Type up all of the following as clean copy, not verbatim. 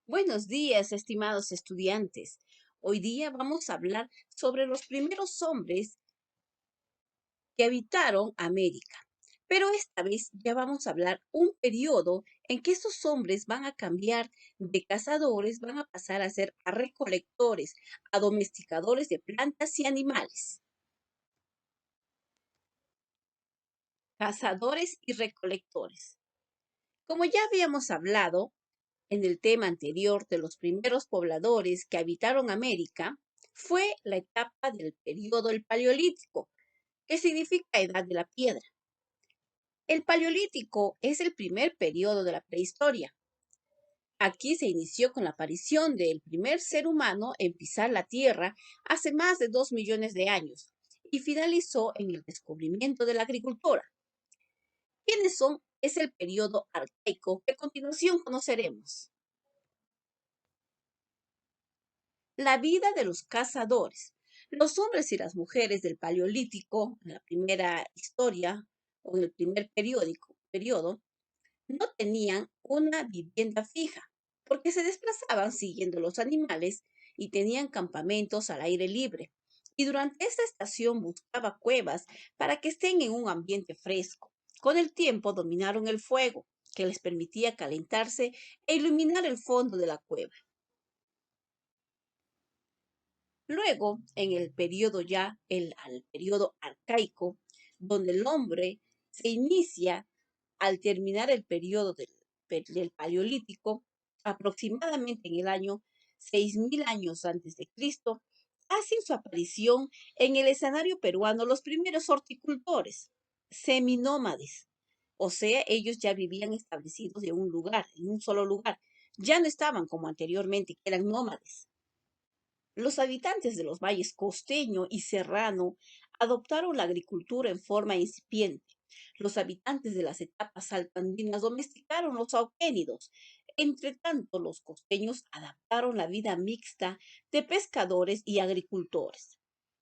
Buenos días, estimados estudiantes. Hoy día vamos a hablar sobre los primeros hombres que habitaron América. Pero esta vez ya vamos a hablar un periodo en que estos hombres van a cambiar de cazadores, van a pasar a ser a recolectores, a domesticadores de plantas y animales. Cazadores y recolectores. Como ya habíamos hablado, en el tema anterior de los primeros pobladores que habitaron América, fue la etapa del periodo del Paleolítico, que significa edad de la piedra. El Paleolítico es el primer periodo de la prehistoria. Aquí se inició con la aparición del primer ser humano en pisar la Tierra hace más de 2 millones de años y finalizó en el descubrimiento de la agricultura. ¿Quiénes son? Es el periodo arcaico que a continuación conoceremos. La vida de los cazadores. Los hombres y las mujeres del Paleolítico, en la primera historia o en el primer periodo, no tenían una vivienda fija, porque se desplazaban siguiendo los animales y tenían campamentos al aire libre. Y durante esta estación buscaba cuevas para que estén en un ambiente fresco. Con el tiempo dominaron el fuego, que les permitía calentarse e iluminar el fondo de la cueva. Luego, en el periodo al periodo arcaico, donde el hombre se inicia al terminar el periodo del Paleolítico, aproximadamente en el año 6.000 años antes de Cristo, hacen su aparición en el escenario peruano los primeros horticultores, seminómades. O sea, ellos ya vivían establecidos en un lugar, en un solo lugar. Ya no estaban como anteriormente, que eran nómades. Los habitantes de los valles costeño y serrano adoptaron la agricultura en forma incipiente. Los habitantes de las etapas altoandinas domesticaron los auquénidos. Entre tanto, los costeños adaptaron la vida mixta de pescadores y agricultores.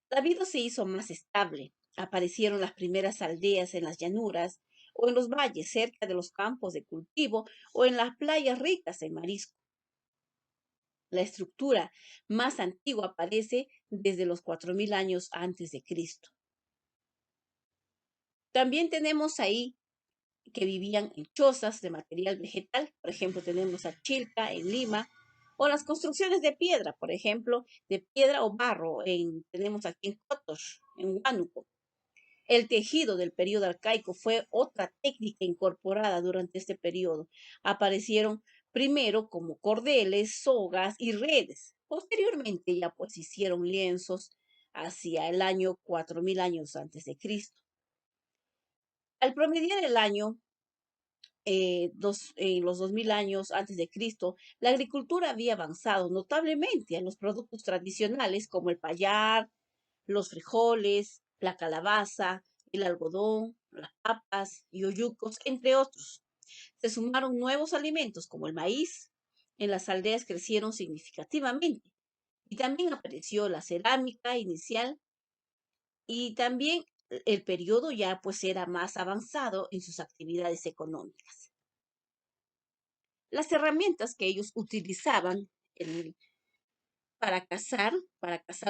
La vida se hizo más estable. Aparecieron las primeras aldeas en las llanuras o en los valles cerca de los campos de cultivo o en las playas ricas en marisco. La estructura más antigua aparece desde los 4.000 años antes de Cristo. También tenemos ahí que vivían en chozas de material vegetal, por ejemplo, tenemos a Chilca en Lima, o las construcciones de piedra, por ejemplo, de piedra o barro, tenemos aquí en Cotos, en Huánuco. El tejido del periodo arcaico fue otra técnica incorporada durante este periodo. Aparecieron primero como cordeles, sogas y redes. Posteriormente ya pues hicieron lienzos hacia el año 4.000 años antes de Cristo. Al promediar el año los 2.000 años antes de Cristo, la agricultura había avanzado notablemente en los productos tradicionales como el payar, los frijoles, la calabaza, el algodón, las papas y oyucos, entre otros. Se sumaron nuevos alimentos como el maíz. En las aldeas crecieron significativamente y también apareció la cerámica inicial y también el periodo ya pues era más avanzado en sus actividades económicas. Las herramientas que ellos utilizaban para cazar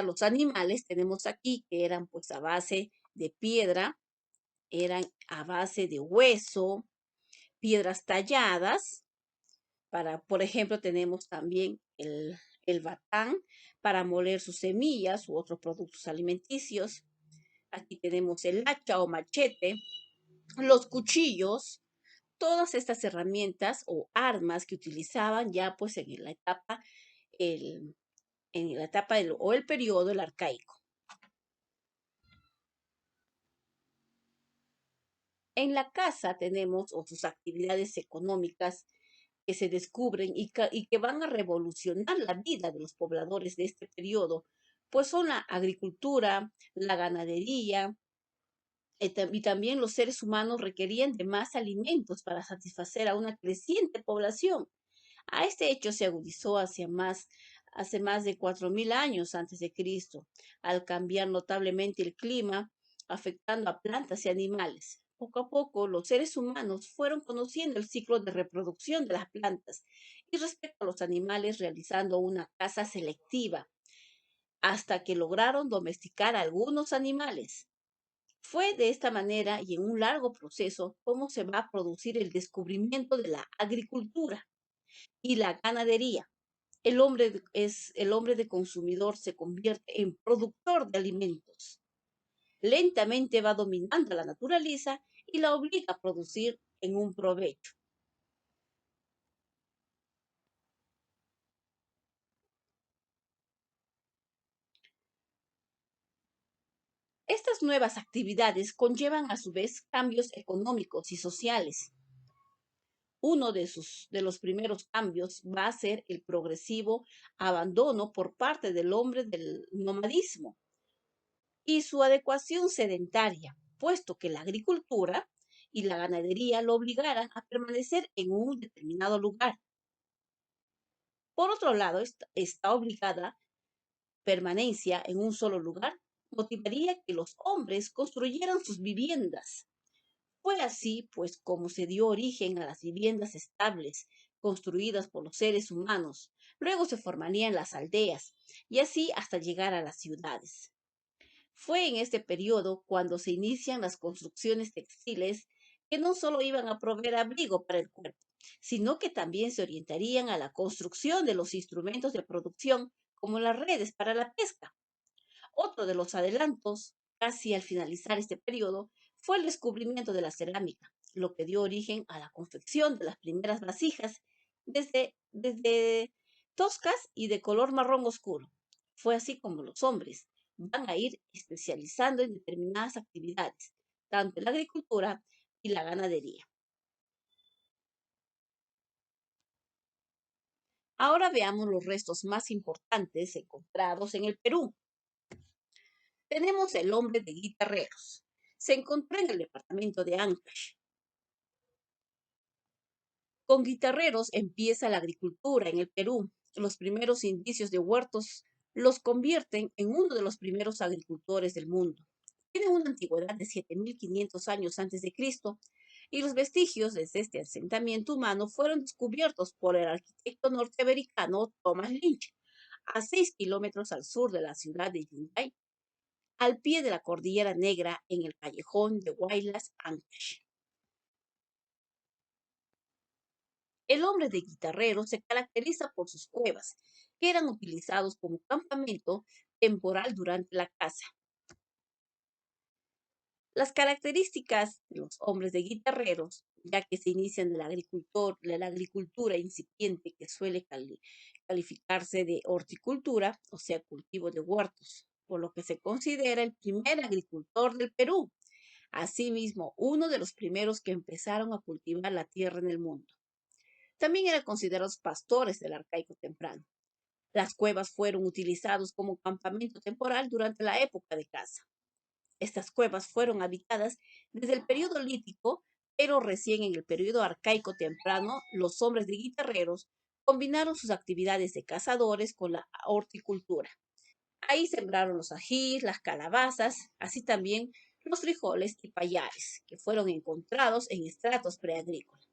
los animales, tenemos aquí que eran pues a base de piedra, eran a base de hueso, piedras talladas, por ejemplo, tenemos también el batán para moler sus semillas u otros productos alimenticios. Aquí tenemos el hacha o machete, los cuchillos, todas estas herramientas o armas que utilizaban ya pues el, en la etapa o el periodo el arcaico. En la casa tenemos sus actividades económicas que se descubren y que van a revolucionar la vida de los pobladores de este periodo, pues son la agricultura, la ganadería, y también los seres humanos requerían de más alimentos para satisfacer a una creciente población. A este hecho se agudizó hace más de 4.000 años antes de Cristo, al cambiar notablemente el clima, afectando a plantas y animales. Poco a poco, los seres humanos fueron conociendo el ciclo de reproducción de las plantas y respecto a los animales realizando una caza selectiva hasta que lograron domesticar a algunos animales. Fue de esta manera y en un largo proceso cómo se va a producir el descubrimiento de la agricultura y la ganadería. El hombre de consumidor se convierte en productor de alimentos. Lentamente va dominando la naturaleza y la obliga a producir en un provecho. Estas nuevas actividades conllevan a su vez cambios económicos y sociales. De los primeros cambios va a ser el progresivo abandono por parte del hombre del nomadismo y su adecuación sedentaria, puesto que la agricultura y la ganadería lo obligaran a permanecer en un determinado lugar. Por otro lado, esta obligada permanencia en un solo lugar motivaría que los hombres construyeran sus viviendas. Fue así, pues, como se dio origen a las viviendas estables construidas por los seres humanos. Luego se formarían las aldeas y así hasta llegar a las ciudades. Fue en este periodo cuando se inician las construcciones textiles que no solo iban a proveer abrigo para el cuerpo, sino que también se orientarían a la construcción de los instrumentos de producción como las redes para la pesca. Otro de los adelantos, casi al finalizar este periodo, fue el descubrimiento de la cerámica, lo que dio origen a la confección de las primeras vasijas desde toscas y de color marrón oscuro. Fue así como los hombres van a ir especializando en determinadas actividades, tanto en la agricultura y la ganadería. Ahora veamos los restos más importantes encontrados en el Perú. Tenemos el hombre de Guitarreros. Se encontró en el departamento de Ancash. Con Guitarreros empieza la agricultura en el Perú. Los primeros indicios de huertos los convierten en uno de los primeros agricultores del mundo. Tienen una antigüedad de 7500 años antes de Cristo y los vestigios de este asentamiento humano fueron descubiertos por el arquitecto norteamericano Thomas Lynch a 6 kilómetros al sur de la ciudad de Yungay, al pie de la Cordillera Negra en el callejón de Huaylas, Ancash. El hombre de Guitarrero se caracteriza por sus cuevas, que eran utilizados como campamento temporal durante la caza. Las características de los hombres de guitarreros, ya que se inician de la agricultura incipiente que suele calificarse de horticultura, o sea, cultivo de huertos, por lo que se considera el primer agricultor del Perú. Asimismo, uno de los primeros que empezaron a cultivar la tierra en el mundo. También eran considerados pastores del arcaico temprano. Las cuevas fueron utilizados como campamento temporal durante la época de caza. Estas cuevas fueron habitadas desde el periodo lítico, pero recién en el periodo arcaico temprano, los hombres de guitarreros combinaron sus actividades de cazadores con la horticultura. Ahí sembraron los ajís, las calabazas, así también los frijoles y payares, que fueron encontrados en estratos preagrícolas.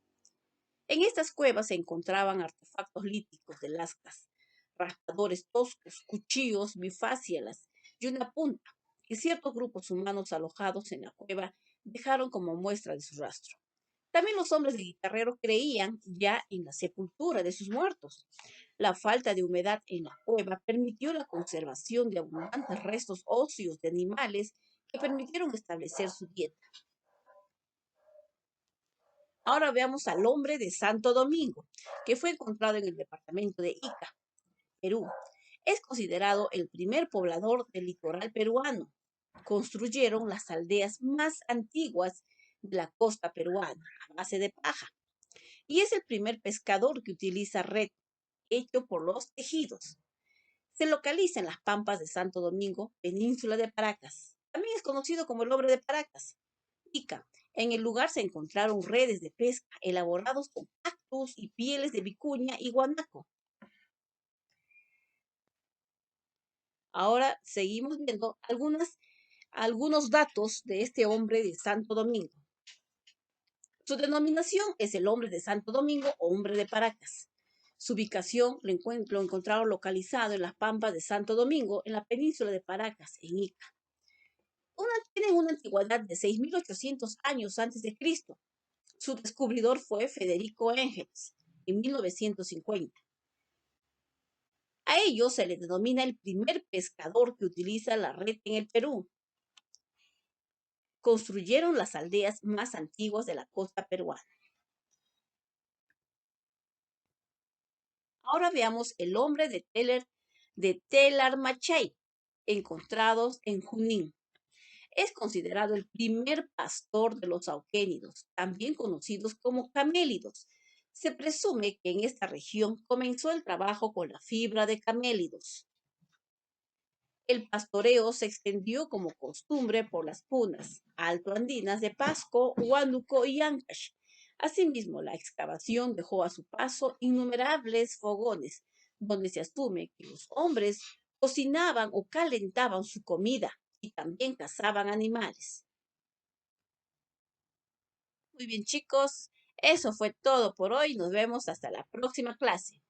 En estas cuevas se encontraban artefactos líticos de lascas, raspadores toscos, cuchillos, bifácialas y una punta, que ciertos grupos humanos alojados en la cueva dejaron como muestra de su rastro. También los hombres de Guitarrero creían ya en la sepultura de sus muertos. La falta de humedad en la cueva permitió la conservación de abundantes restos óseos de animales que permitieron establecer su dieta. Ahora veamos al hombre de Santo Domingo, que fue encontrado en el departamento de Ica, Perú. Es considerado el primer poblador del litoral peruano. Construyeron las aldeas más antiguas de la costa peruana a base de paja. Y es el primer pescador que utiliza red hecho por los tejidos. Se localiza en las pampas de Santo Domingo, península de Paracas. También es conocido como el hombre de Paracas. Ica. En el lugar se encontraron redes de pesca elaborados con cactus y pieles de vicuña y guanaco. Ahora seguimos viendo algunos datos de este hombre de Santo Domingo. Su denominación es el hombre de Santo Domingo o hombre de Paracas. Su ubicación lo encontraron localizado en las pampas de Santo Domingo, en la península de Paracas, en Ica. Tienen una antigüedad de 6.800 años antes de Cristo. Su descubridor fue Federico Engels en 1950. A ellos se le denomina el primer pescador que utiliza la red en el Perú. Construyeron las aldeas más antiguas de la costa peruana. Ahora veamos el hombre de Telarmachay, encontrados en Junín. Es considerado el primer pastor de los auquénidos, también conocidos como camélidos. Se presume que en esta región comenzó el trabajo con la fibra de camélidos. El pastoreo se extendió como costumbre por las punas altoandinas de Pasco, Huánuco y Ancash. Asimismo, la excavación dejó a su paso innumerables fogones, donde se asume que los hombres cocinaban o calentaban su comida y también cazaban animales. Muy bien, chicos, eso fue todo por hoy. Nos vemos hasta la próxima clase.